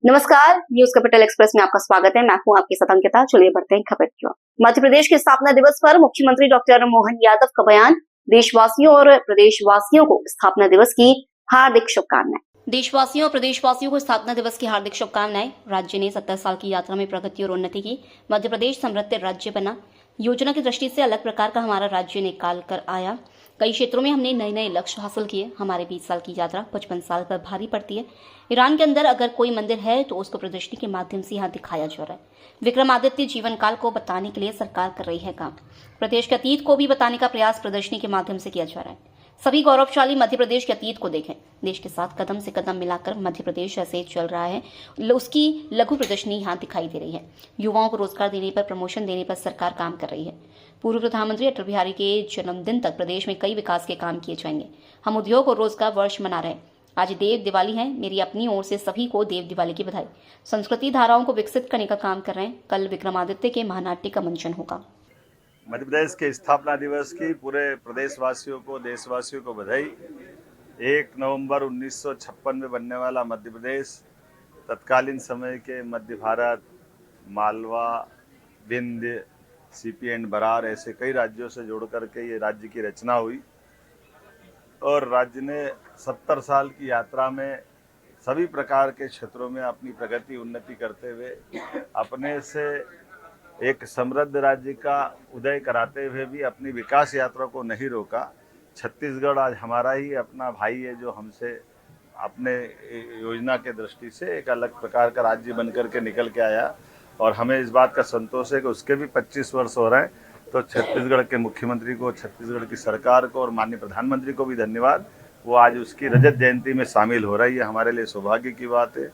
नमस्कार, news capital express में आपका स्वागत है। मैं हूं आपके साथ अंकिता। चलिए बढ़ते हैं खबर की ओर। मध्य प्रदेश के स्थापना दिवस पर मुख्यमंत्री डॉक्टर मोहन यादव का बयान। देशवासियों और प्रदेशवासियों को स्थापना दिवस की हार्दिक शुभकामनाएं। देशवासियों और प्रदेशवासियों को स्थापना दिवस की हार्दिक शुभकामनाएं। राज्य ने 70 साल की यात्रा में प्रगति और उन्नति की। मध्य प्रदेश समृद्ध राज्य बना। योजना की दृष्टि से अलग प्रकार का हमारा राज्य निकाल कर आया। कई क्षेत्रों में हमने नए नए लक्ष्य हासिल किए। हमारे 20 साल की यात्रा 55 साल पर भारी पड़ती है। ईरान के अंदर अगर कोई मंदिर है तो उसको प्रदर्शनी के माध्यम से यहाँ दिखाया जा रहा है। विक्रमादित्य जीवन काल को बताने के लिए सरकार कर रही है काम। प्रदेश के अतीत को भी बताने का प्रयास प्रदर्शनी के माध्यम से किया जा रहा है। सभी गौरवशाली मध्य प्रदेश के अतीत को देखें। देश के साथ कदम से कदम मिलाकर मध्य प्रदेश ऐसे चल रहा है, उसकी लघु प्रदर्शनी यहाँ दिखाई दे रही है। युवाओं को रोजगार देने पर, प्रमोशन देने पर सरकार काम कर रही है। पूर्व प्रधानमंत्री अटल बिहारी के जन्मदिन तक प्रदेश में कई विकास के काम किए जाएंगे। हम उद्योग और रोजगार वर्ष मना रहे हैं। आज देव दिवाली है। मेरी अपनी ओर से सभी को देव दिवाली की बधाई। संस्कृति धाराओं को विकसित करने का काम कर रहे हैं। कल विक्रमादित्य के महानाट्य का मंचन होगा। मध्य प्रदेश के स्थापना दिवस की पूरे प्रदेशवासियों को, देशवासियों को बधाई। 1 नवंबर 1956 में बनने वाला मध्य प्रदेश तत्कालीन समय के मध्य भारत, मालवा, विंध्य, सीपी एंड बरार ऐसे कई राज्यों से जोड़ करके ये राज्य की रचना हुई और राज्य ने 70 साल की यात्रा में सभी प्रकार के क्षेत्रों में अपनी प्रगति उन्नति करते हुए अपने से एक समृद्ध राज्य का उदय कराते हुए भी अपनी विकास यात्रा को नहीं रोका। छत्तीसगढ़ आज हमारा ही अपना भाई है जो हमसे अपने योजना के दृष्टि से एक अलग प्रकार का राज्य बनकर के निकल के आया और हमें इस बात का संतोष है कि उसके भी 25 वर्ष हो रहे हैं। तो छत्तीसगढ़ के मुख्यमंत्री को, छत्तीसगढ़ की सरकार को और माननीय प्रधानमंत्री को भी धन्यवाद। वो आज उसकी रजत जयंती में शामिल हो रही है। हमारे लिए सौभाग्य की बात है।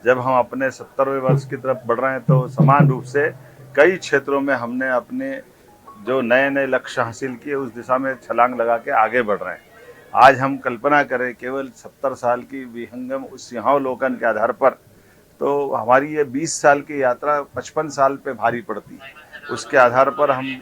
जब हम अपने 70वें वर्ष की तरफ बढ़ रहे हैं तो समान रूप से कई क्षेत्रों में हमने अपने जो नए नए लक्ष्य हासिल किए उस दिशा में छलांग लगा के आगे बढ़ रहे हैं। आज हम कल्पना करें केवल 70 साल की विहंगम उस सिंहावलोकन के आधार पर तो हमारी ये 20 साल की यात्रा 55 साल पे भारी पड़ती है। उसके आधार पर हम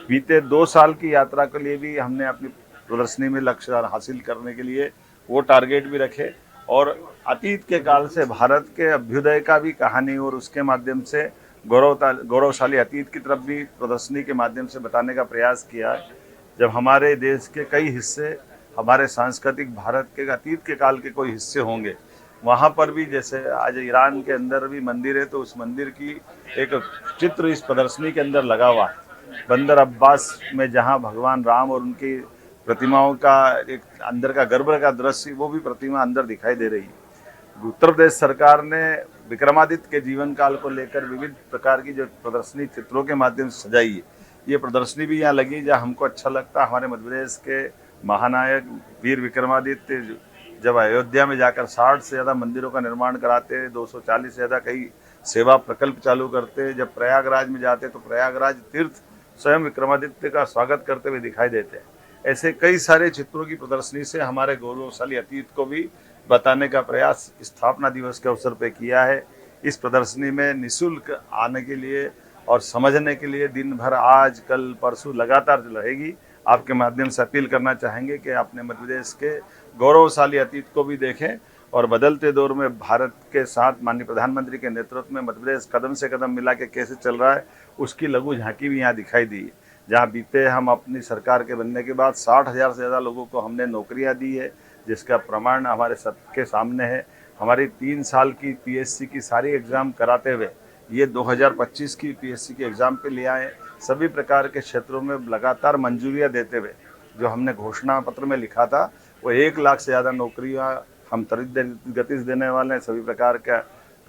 बीते 2 साल की यात्रा के लिए भी हमने अपनी प्रदर्शनी में लक्ष्य हासिल करने के लिए वो टारगेट भी रखे और अतीत के काल से भारत के अभ्युदय का भी कहानी और उसके माध्यम से गौरवशाली अतीत की तरफ भी प्रदर्शनी के माध्यम से बताने का प्रयास किया है। जब हमारे देश के कई हिस्से हमारे सांस्कृतिक भारत के अतीत के काल के कोई हिस्से होंगे, वहाँ पर भी जैसे आज ईरान के अंदर भी मंदिर है तो उस मंदिर की एक चित्र इस प्रदर्शनी के अंदर लगा हुआ है। बंदर अब्बास में जहाँ भगवान राम और उनकी प्रतिमाओं का एक अंदर का गर्भ का दृश्य, वो भी प्रतिमा अंदर दिखाई दे रही है। उत्तर प्रदेश सरकार ने विक्रमादित्य के जीवन काल को लेकर विविध प्रकार की जो प्रदर्शनी चित्रों के माध्यम से सजाई है, ये प्रदर्शनी भी यहाँ लगी जहाँ हमको अच्छा लगता है। हमारे मध्य प्रदेश के महानायक वीर विक्रमादित्य जब अयोध्या में जाकर 60 से ज़्यादा मंदिरों का निर्माण कराते हैं, 240 से ज़्यादा कई सेवा प्रकल्प चालू करते हैं, जब प्रयागराज में जाते तो प्रयागराज तीर्थ स्वयं विक्रमादित्य का स्वागत करते हुए दिखाई देते हैं। ऐसे कई सारे चित्रों की प्रदर्शनी से हमारे गौरवशाली अतीत को भी बताने का प्रयास स्थापना दिवस के अवसर पर किया है। इस प्रदर्शनी में निःशुल्क आने के लिए और समझने के लिए दिन भर आज कल परसों लगातार रहेगी। आपके माध्यम से अपील करना चाहेंगे कि अपने मध्य प्रदेश के गौरवशाली अतीत को भी देखें और बदलते दौर में भारत के साथ माननीय प्रधानमंत्री के नेतृत्व में मध्य प्रदेश कदम से कदम मिला के कैसे चल रहा है उसकी लघु झांकी भी यहाँ दिखाई दी है। जहाँ बीते हम अपनी सरकार के बनने के बाद 60,000 से ज़्यादा लोगों को हमने नौकरियाँ दी है, जिसका प्रमाण हमारे सबके सामने है। हमारी 3 साल की पीएससी की सारी एग्ज़ाम कराते हुए ये 2025 की पीएससी के एग्ज़ाम पे ले आए। सभी प्रकार के क्षेत्रों में लगातार मंजूरियां देते हुए जो हमने घोषणा पत्र में लिखा था वो 1 लाख से ज़्यादा नौकरियां हम त्वरित गति से देने वाले हैं। सभी प्रकार का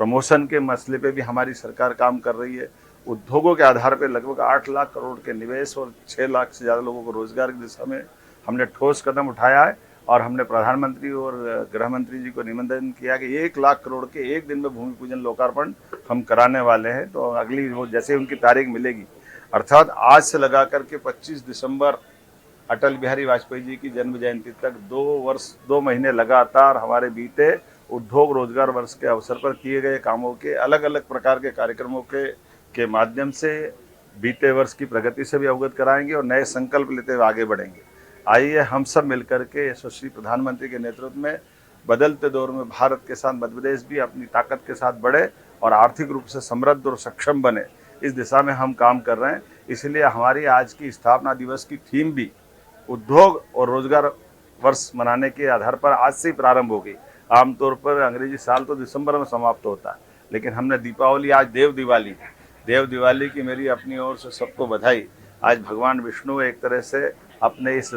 प्रमोशन के मसले पे भी हमारी सरकार काम कर रही है। उद्योगों के आधार पर लगभग 8 लाख करोड़ के निवेश और 6 लाख से ज़्यादा लोगों को रोजगार की दिशा में हमने ठोस कदम उठाया है और हमने प्रधानमंत्री और गृह मंत्री जी को निमंत्रण किया कि 1 लाख करोड़ के एक दिन में भूमि पूजन लोकार्पण हम कराने वाले हैं। तो अगली वो जैसे उनकी तारीख मिलेगी, अर्थात आज से लगा करके 25 दिसंबर अटल बिहारी वाजपेयी जी की जन्म जयंती तक 2 महीने लगातार हमारे बीते उद्योग रोजगार वर्ष के अवसर पर किए गए कामों के अलग अलग प्रकार के कार्यक्रमों के माध्यम से बीते वर्ष की प्रगति से भी अवगत कराएंगे और नए संकल्प लेते हुए आगे बढ़ेंगे। आइए हम सब मिलकर के यशस्वी प्रधानमंत्री के नेतृत्व में बदलते दौर में भारत के साथ मध्य प्रदेश भी अपनी ताकत के साथ बढ़े और आर्थिक रूप से समृद्ध और सक्षम बने, इस दिशा में हम काम कर रहे हैं। इसलिए हमारी आज की स्थापना दिवस की थीम भी उद्योग और रोजगार वर्ष मनाने के आधार पर आज से ही प्रारंभ होगी। आमतौर पर अंग्रेजी साल तो दिसंबर में समाप्त होता है, लेकिन हमने दीपावली, आज देव दिवाली की मेरी अपनी ओर से सबको बधाई। आज भगवान विष्णु एक तरह से अपने इस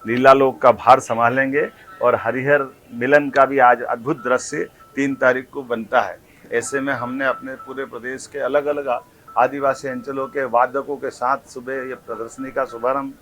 लीलालोक का भार संभालेंगे और हरिहर मिलन का भी आज अद्भुत दृश्य 3 तारीख को बनता है। ऐसे में हमने अपने पूरे प्रदेश के अलग अलग आदिवासी अंचलों के वादकों के साथ सुबह ये प्रदर्शनी का शुभारंभ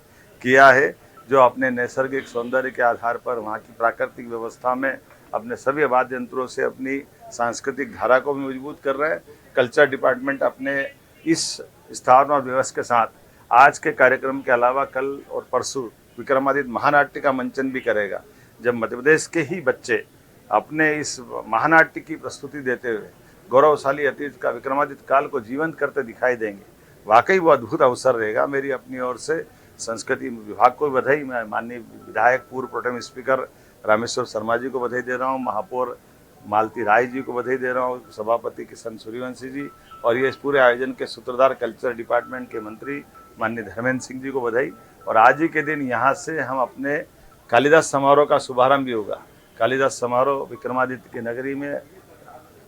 किया है, जो अपने नैसर्गिक सौंदर्य के आधार पर वहाँ की प्राकृतिक व्यवस्था में अपने सभी वाद्य यंत्रों से अपनी सांस्कृतिक धारा को भी मजबूत कर रहे हैं। कल्चर डिपार्टमेंट अपने इस स्थापना दिवस के साथ आज के कार्यक्रम के अलावा कल और परसों विक्रमादित्य महानाट्य का मंचन भी करेगा, जब मध्य प्रदेश के ही बच्चे अपने इस महानाट्य की प्रस्तुति देते हुए गौरवशाली अतीत का विक्रमादित्य काल को जीवंत करते दिखाई देंगे। वाकई वो अद्भुत अवसर रहेगा। मेरी अपनी ओर से संस्कृति विभाग को बधाई, मैं माननीय विधायक पूर्व प्रोटेम स्पीकर रामेश्वर शर्मा जी को बधाई दे रहा हूँ, महापौर मालती राय जी को बधाई दे रहा हूँ, सभापति किशन सूर्यवंशी जी और ये इस पूरे आयोजन के सूत्रधार कल्चर डिपार्टमेंट के मंत्री माननीय धर्मेंद्र सिंह जी को बधाई। और आज ही के दिन यहाँ से हम अपने कालिदास समारोह का शुभारंभ भी होगा। कालिदास समारोह विक्रमादित्य की नगरी में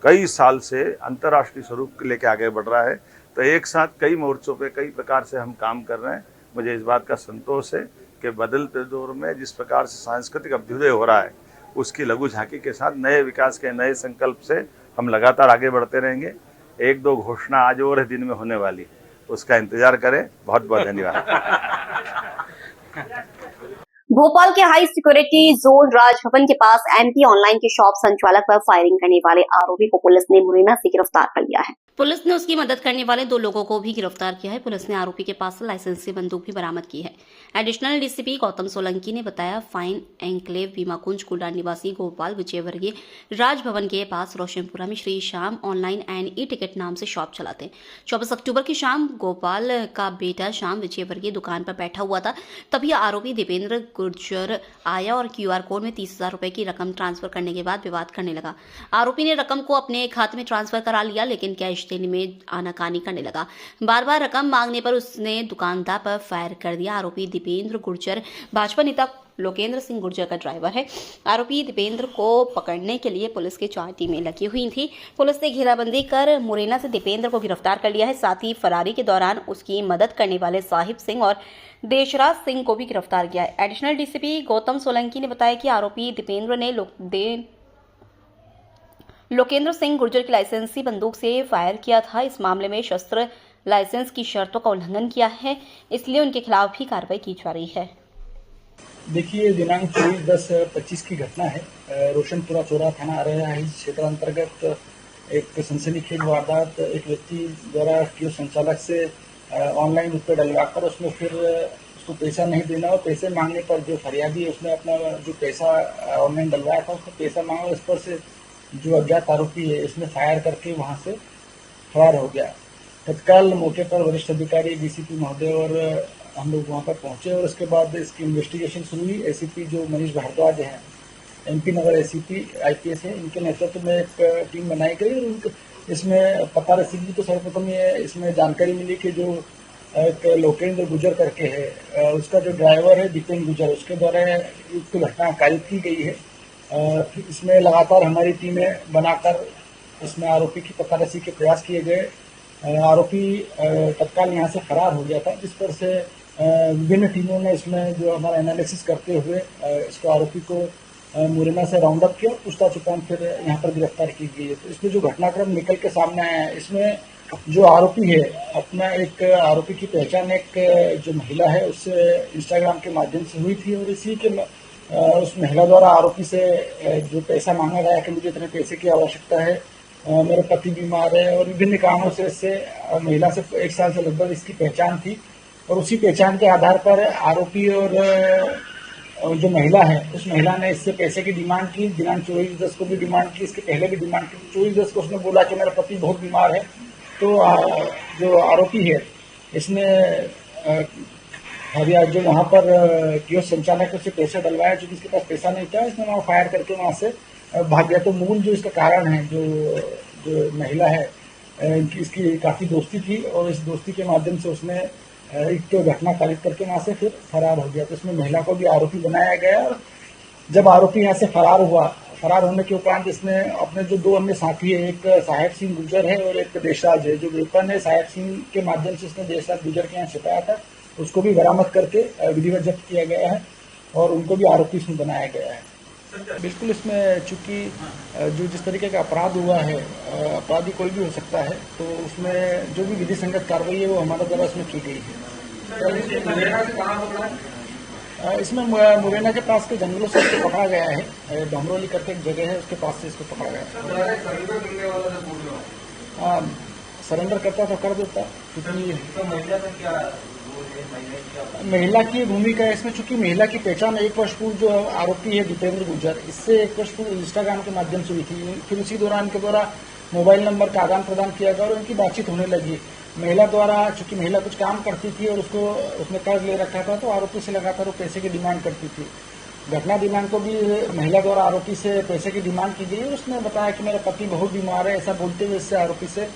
कई साल से अंतर्राष्ट्रीय स्वरूप लेके आगे बढ़ रहा है, तो एक साथ कई मोर्चों पे कई प्रकार से हम काम कर रहे हैं। मुझे इस बात का संतोष है कि बदलते दौर में जिस प्रकार से सांस्कृतिक अभ्युदय हो रहा है, उसकी लघु झांकी के साथ नए विकास के नए संकल्प से हम लगातार आगे बढ़ते रहेंगे। 1-2 घोषणा आज और दिन में होने वाली, उसका इंतजार करें। बहुत बहुत धन्यवाद। भोपाल के हाई सिक्योरिटी जोन राजभवन के पास एमपी ऑनलाइन के शॉप संचालक पर फायरिंग करने वाले आरोपी को पुलिस ने मुरैना से गिरफ्तार कर लिया है। पुलिस ने उसकी मदद करने वाले 2 लोगों को भी गिरफ्तार किया है। पुलिस ने आरोपी के पास से लाइसेंसी बंदूक भी बरामद की है। एडिशनल डीसीपी गौतम सोलंकी ने बताया, फाइन एंक्लेव बीमाकुंज कुलडा निवासी गोपाल विजयवर्गीय राजभवन के पास रोशनपुरा में Shri Shyam online and e ticket नाम से शॉप चलाते हैं। 24 अक्टूबर की शाम गोपाल का बेटा श्याम विजयवर्गीय दुकान पर बैठा हुआ था, तभी आरोपी दीपेंद्र गुर्जर आया और क्यूआर कोड में 30,000 रुपए की रकम ट्रांसफर करने के बाद विवाद करने लगा। आरोपी ने रकम को अपने खाते में ट्रांसफर करा लिया, लेकिन कैश देने में आनाकानी करने लगा। बार बार रकम मांगने पर उसने दुकानदार पर फायर कर दिया। आरोपी दीपेंद्र गुर्जर भाजपा नेता लोकेंद्र सिंह गुर्जर का ड्राइवर है। आरोपी दीपेंद्र को पकड़ने के लिए पुलिस की 4 टीमें लगी हुई थी। पुलिस ने घेराबंदी कर मुरैना से दीपेंद्र को गिरफ्तार कर लिया है। साथ ही फरारी के दौरान उसकी मदद करने वाले साहिब सिंह और देशराज सिंह को भी गिरफ्तार किया है। एडिशनल डीसीपी गौतम सोलंकी ने बताया कि आरोपी दीपेंद्र ने लोकेंद्र सिंह गुर्जर की लाइसेंसी बंदूक से फायर किया था। इस मामले में शस्त्र लाइसेंस की शर्तों का उल्लंघन किया है, इसलिए उनके खिलाफ भी कार्रवाई की जा रही है। देखिए, दिनांक 24/10/25 की घटना है। रोशनपुरा चौरा थाना रहा है, इस क्षेत्र अंतर्गत एक सनसनीखेज वारदात एक व्यक्ति द्वारा कियो संचालक से ऑनलाइन उस पर डलवाकर उसमें फिर उसको पैसा नहीं देना और पैसे मांगने पर जो फरियादी है उसने अपना जो पैसा ऑनलाइन डलवाया था उसको पैसा मांगा, उस पर से जो अज्ञात आरोपी है इसने फायर करके वहां से फरार हो गया। तत्काल मौके पर वरिष्ठ अधिकारी डीसीपी महोदय और हम लोग वहां पर पहुंचे और उसके बाद इसकी इन्वेस्टिगेशन शुरू हुई। एसीपी जो मनीष भारद्वाज हैं, एमपी नगर एसीपी आईपीएस है, इनके नेतृत्व में एक टीम बनाई गई और इसमें पता रसीदी तो सर्वप्रथम ये इसमें जानकारी मिली कि जो एक लोकेंद्र गुर्जर करके है, उसका जो ड्राइवर है दीपेंद्र गुर्जर, उसके द्वारा युक्त घटना कारित की गई है। इसमें लगातार हमारी टीमें बनाकर इसमें आरोपी की पता रसी के प्रयास किए गए। आरोपी तत्काल यहाँ से फरार हो गया था, जिस पर से विभिन्न टीमों ने इसमें जो हमारा एनालिसिस करते हुए इसको आरोपी को मुरैना से राउंड अप किया, पूछताछ उपरांत फिर यहाँ पर गिरफ्तार की गई है। तो इसमें जो घटनाक्रम निकल के सामने आया है, इसमें जो आरोपी है अपना एक आरोपी की पहचान एक जो महिला है उससे इंस्टाग्राम के माध्यम से हुई थी और इसी के उस महिला द्वारा आरोपी से जो पैसा मांगा गया कि मुझे इतने पैसे की आवश्यकता है, मेरे पति बीमार है और विभिन्न कारणों से इससे महिला से 1 साल से लगभग इसकी पहचान थी और उसी पहचान के आधार पर आरोपी और जो महिला है उस महिला ने इससे पैसे की डिमांड की। दिनांक 24/10 को भी डिमांड की, इसके पहले भी डिमांड की। 24/10 को उसने बोला कि मेरा पति बहुत बीमार है, तो जो आरोपी है इसने अभी आज जो वहाँ पर कियोस्क संचालक ने उसे पैसे डलवाया, चूंकि इसके पास पैसा नहीं था, इसने वहाँ फायर करके वहाँ से भाग गया। तो मूल जो इसका कारण है, जो महिला है, इनकी इसकी काफ़ी दोस्ती थी और इस दोस्ती के माध्यम से उसने एक तो घटना पारित करके वहाँ से फिर फरार हो गया। तो इसमें महिला को भी आरोपी बनाया गया। और जब आरोपी यहाँ से फरार होने के उपरांत इसने अपने जो दो अन्य साथी है, एक साहेब सिंह गुर्जर है और एक देशराज है, जो वेपन है साहेब सिंह के माध्यम से इसने देशराज गुर्जर के यहाँ छिपाया था, उसको भी बरामद करके विधिवत जब्त किया गया है और उनको भी आरोपी इसमें बनाया गया है। बिल्कुल, इसमें चूंकि जो जिस तरीके का अपराध हुआ है, अपराधी कोई भी हो सकता है, तो उसमें जो भी विधि संगत कार्रवाई है वो हमारे द्वारा इसमें की गई है। इसमें मुरैना के पास के जंगलों से इसको पकड़ा गया है। डोमरोली करके एक जगह है, उसके पास से इसको पकड़ा गया है। सरेंडर करता तो कर देता, क्योंकि महिला की भूमिका है इसमें। चूंकि महिला की पहचान 1 वर्ष पूर्व जो आरोपी है दीपेंद्र गुर्जर, इससे 1 वर्ष पूर्व इंस्टाग्राम के माध्यम से हुई थी। फिर उसी दौरान इनके द्वारा मोबाइल नंबर का आदान प्रदान किया गया और उनकी बातचीत होने लगी। महिला द्वारा, चूंकि महिला कुछ काम करती थी और उसने कर्ज ले रखा था, तो आरोपी से लगातार वो पैसे की डिमांड करती थी। घटना दिनांक को भी महिला द्वारा आरोपी से पैसे की डिमांड की गई और उसने बताया कि मेरा पति बहुत बीमार है, ऐसा बोलते हुए इससे आरोपी से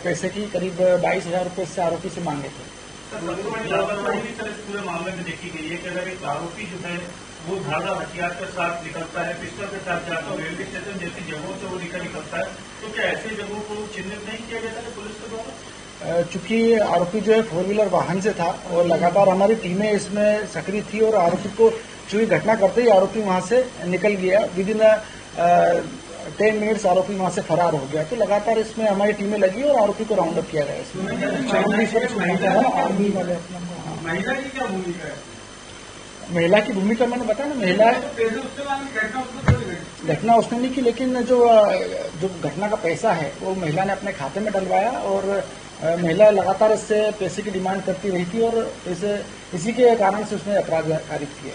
पैसे की करीब 22,000 रुपये से आरोपी से मांगे थे। पूरे मामले में देखी गई है कि अगर एक आरोपी जो है वो धारदार हथियार के साथ निकलता है, पिस्टल के साथ जाता है, रेलवे स्टेशन जैसी जगहों से वो निकलता है, तो क्या ऐसे जगहों को चिन्हित नहीं किया जाता है पुलिस के द्वारा? चूंकि आरोपी जो है 4 व्हीलर वाहन से था और लगातार हमारी टीमें इसमें सक्रिय थी और आरोपी को, चूंकि घटना करते ही आरोपी वहां से निकल गया, विदिन 10 मिनट्स आरोपी वहां से फरार हो गया। तो लगातार इसमें हमारी टीमें लगी और आरोपी को राउंड अप किया गया। इसमें आर्मी वाले महिला की क्या भूमिका है? महिला की भूमिका मैंने बताया ना, महिला घटना उसने नहीं की, लेकिन जो घटना का पैसा है वो महिला ने अपने खाते में डलवाया और महिला लगातार इससे पैसे की डिमांड करती रही थी और इसी के कारण से उसने अपराध कारित किया।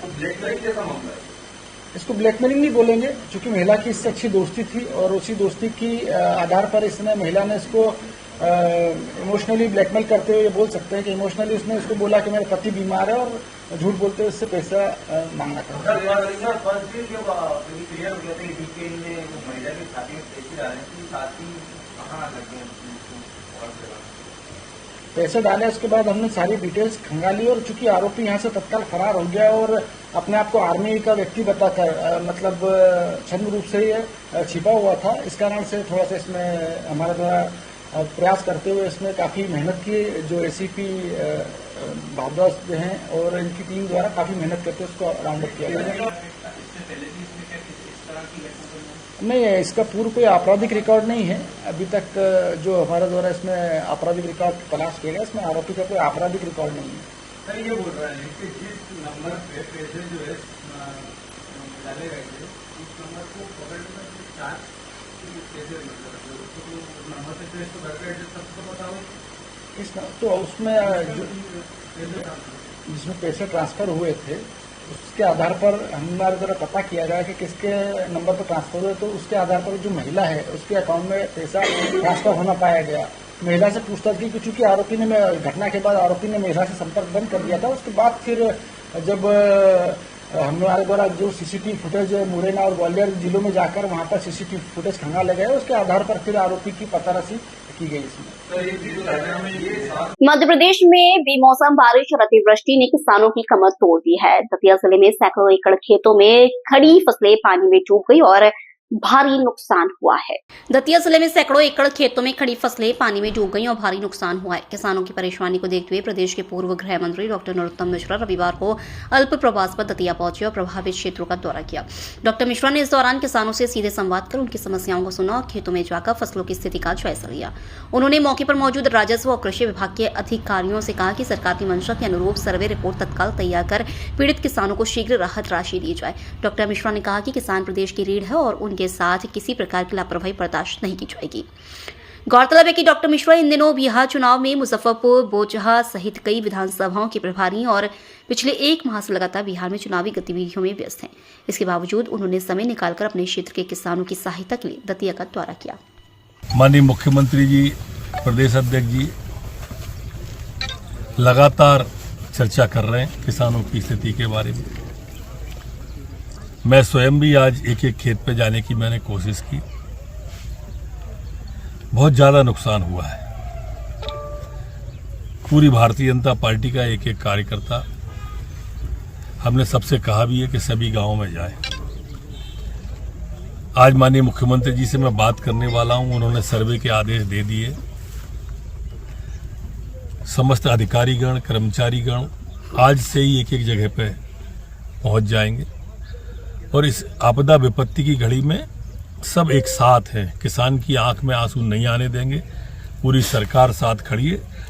इसको ब्लैकमेलिंग नहीं बोलेंगे, क्योंकि महिला की इससे अच्छी दोस्ती थी और उसी दोस्ती की आधार पर इसने, महिला ने इसको इमोशनली ब्लैकमेल करते हुए ये बोल सकते हैं कि इमोशनली उसने उसको बोला कि मेरा पति बीमार है और झूठ बोलते हुए उससे पैसा मांगना था। पैसे डाले, उसके बाद हमने सारी डिटेल्स खंगाली और चूंकि आरोपी यहाँ से तत्काल फरार हो गया और अपने आप को आर्मी का व्यक्ति बताकर, मतलब छद्म रूप से ये छिपा हुआ था, इस कारण से थोड़ा सा इसमें हमारे द्वारा प्रयास करते हुए इसमें काफ़ी मेहनत की। जो एसीपी भारद्वाज हैं और इनकी टीम द्वारा काफ़ी मेहनत करके उसको राउंड अप किया गया। नहीं, इसका पूर्व कोई आपराधिक रिकॉर्ड नहीं है अभी तक। जो हमारे द्वारा इसमें आपराधिक रिकॉर्ड तलाश किया गया, इसमें आरोपी का कोई आपराधिक रिकॉर्ड नहीं है। सर, ये बोल रहा है कि जिस नंबर पे पैसे जो है डाले गए थे, उस नंबर को पकड़ने में चार्ज कैसे नंबर से ट्रेस तो घर का एड्रेस सबको बताओ। तो उसमें जिसमें पैसे ट्रांसफर हुए थे उसके आधार पर हमारे द्वारा पता किया गया कि किसके नंबर पर ट्रांसफर हुए, तो उसके आधार पर जो महिला है उसके अकाउंट में पैसा ट्रांसफर होना पाया गया। महिला से पूछताछ की, क्योंकि आरोपी ने, घटना के बाद आरोपी ने महिला से संपर्क बंद कर दिया था। उसके बाद फिर जब हमारे द्वारा जो सीसीटीवी फुटेज मुरैना और ग्वालियर जिलों में जाकर वहां पर सीसीटीवी फुटेज खंगाले गए, उसके आधार पर फिर आरोपी की पताराशी की गई। इसमें मध्य प्रदेश में बेमौसम बारिश और अतिवृष्टि ने किसानों की कमर तोड़ दी है। दतिया जिले में सैकड़ों एकड़ खेतों में खड़ी फसलें पानी में डूब गई और भारी नुकसान हुआ है। दतिया जिले में सैकड़ों एकड़ खेतों में खड़ी फसलें पानी में डूब गईं और भारी नुकसान हुआ है। किसानों की परेशानी को देखते हुए प्रदेश के पूर्व गृह मंत्री डॉक्टर नरोत्तम मिश्रा रविवार को अल्प प्रवास पर दतिया पहुंचे और प्रभावित क्षेत्रों का दौरा किया। डॉक्टर मिश्रा ने इस दौरान किसानों से सीधे संवाद कर उनकी समस्याओं को सुना और खेतों में जाकर फसलों की स्थिति का जायजा लिया। उन्होंने मौके पर मौजूद राजस्व और कृषि विभाग के अधिकारियों से कहा कि सरकार की मंशा के अनुरूप सर्वे रिपोर्ट तत्काल तैयार कर पीड़ित किसानों को शीघ्र राहत राशि दी जाए। डॉक्टर मिश्रा ने कहा कि किसान प्रदेश की रीढ़ है और उनके साथ किसी प्रकार की लापरवाही बर्दाश्त नहीं की जाएगी। गौरतलब है कि डॉक्टर मिश्रा इन दिनों बिहार चुनाव में मुजफ्फरपुर, बोचहा सहित कई विधानसभाओं के प्रभारी और पिछले 1 माह से लगातार बिहार में चुनावी गतिविधियों में व्यस्त हैं। इसके बावजूद उन्होंने समय निकालकर अपने क्षेत्र के किसानों की सहायता के लिए दतिया का दौरा किया। माननीय मुख्यमंत्री जी, प्रदेश अध्यक्ष जी लगातार चर्चा कर रहे हैं किसानों की स्थिति के बारे में। मैं स्वयं भी आज एक एक खेत पे जाने की मैंने कोशिश की। बहुत ज़्यादा नुकसान हुआ है। पूरी भारतीय जनता पार्टी का एक एक कार्यकर्ता, हमने सबसे कहा भी है कि सभी गांवों में जाए। आज माननीय मुख्यमंत्री जी से मैं बात करने वाला हूं, उन्होंने सर्वे के आदेश दे दिए। समस्त अधिकारीगण, कर्मचारीगण आज से ही एक एक जगह पे पहुंच जाएंगे और इस आपदा विपत्ति की घड़ी में सब एक साथ हैं। किसान की आंख में आंसू नहीं आने देंगे। पूरी सरकार साथ खड़ी है।